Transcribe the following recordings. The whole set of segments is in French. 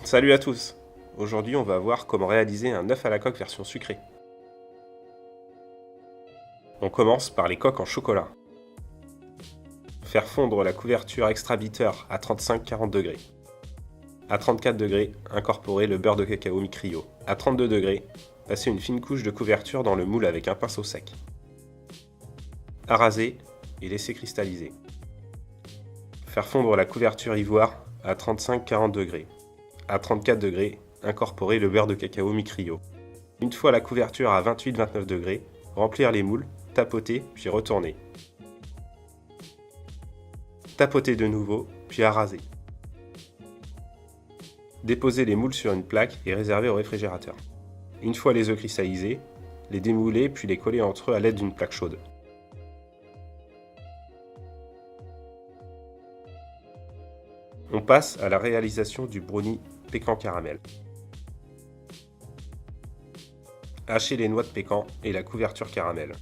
Salut à tous! Aujourd'hui on va voir comment réaliser un œuf à la coque version sucrée. On commence par les coques en chocolat. Faire fondre la couverture extra bitter à 35-40 degrés. À 34 degrés, incorporer le beurre de cacao mi-cryo. À 32 degrés, passer une fine couche de couverture dans le moule avec un pinceau sec. Araser et laisser cristalliser. Faire fondre la couverture ivoire à 35-40 degrés. À 34 degrés, incorporer le beurre de cacao mi-cryo. Une fois la couverture à 28-29 degrés, remplir les moules, tapoter puis retourner. Tapoter de nouveau, puis araser. Déposer les moules sur une plaque et réserver au réfrigérateur. Une fois les œufs cristallisés, les démouler puis les coller entre eux à l'aide d'une plaque chaude. On passe à la réalisation du brownie pécan caramel. Hachez les noix de pécan et la couverture caramel.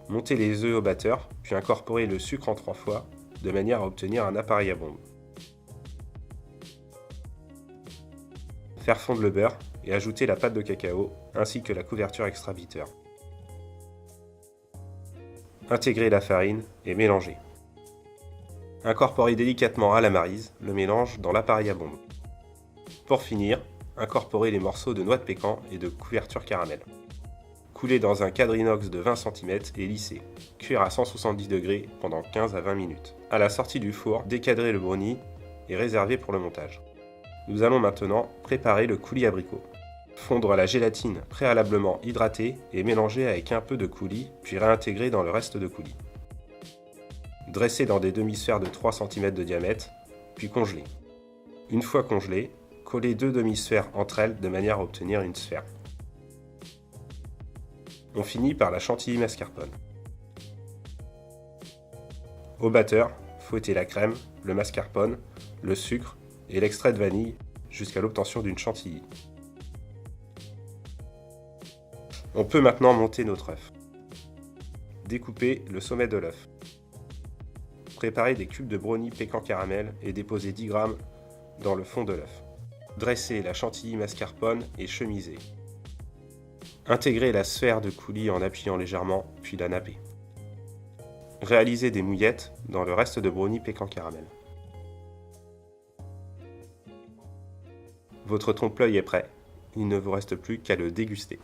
Montez les œufs au batteur, puis incorporez le sucre en 3 fois, de manière à obtenir un appareil à bombe. Faire fondre le beurre et ajouter la pâte de cacao, ainsi que la couverture extra bitter. Intégrer la farine et mélanger. Incorporez délicatement à la maryse le mélange dans l'appareil à bombe. Pour finir, incorporez les morceaux de noix de pécan et de couverture caramel. Coulez dans un cadre inox de 20 cm et lissez. Cuire à 170 degrés pendant 15 à 20 minutes. À la sortie du four, décadrez le brownie et réservez pour le montage. Nous allons maintenant préparer le coulis abricot. Fondre la gélatine préalablement hydratée et mélanger avec un peu de coulis, puis réintégrer dans le reste de coulis. Dresser dans des demi-sphères de 3 cm de diamètre, puis congeler. Une fois congelées, collez 2 demi-sphères entre elles de manière à obtenir une sphère. On finit par la chantilly mascarpone. Au batteur, fouettez la crème, le mascarpone, le sucre et l'extrait de vanille jusqu'à l'obtention d'une chantilly. On peut maintenant monter notre œuf. Découpez le sommet de l'œuf. Préparez des cubes de brownie pécan caramel et déposez 10 g dans le fond de l'œuf. Dressez la chantilly mascarpone et chemisez. Intégrez la sphère de coulis en appuyant légèrement, puis la nappez. Réalisez des mouillettes dans le reste de brownie pécan caramel. Votre trompe-l'œil est prêt, il ne vous reste plus qu'à le déguster.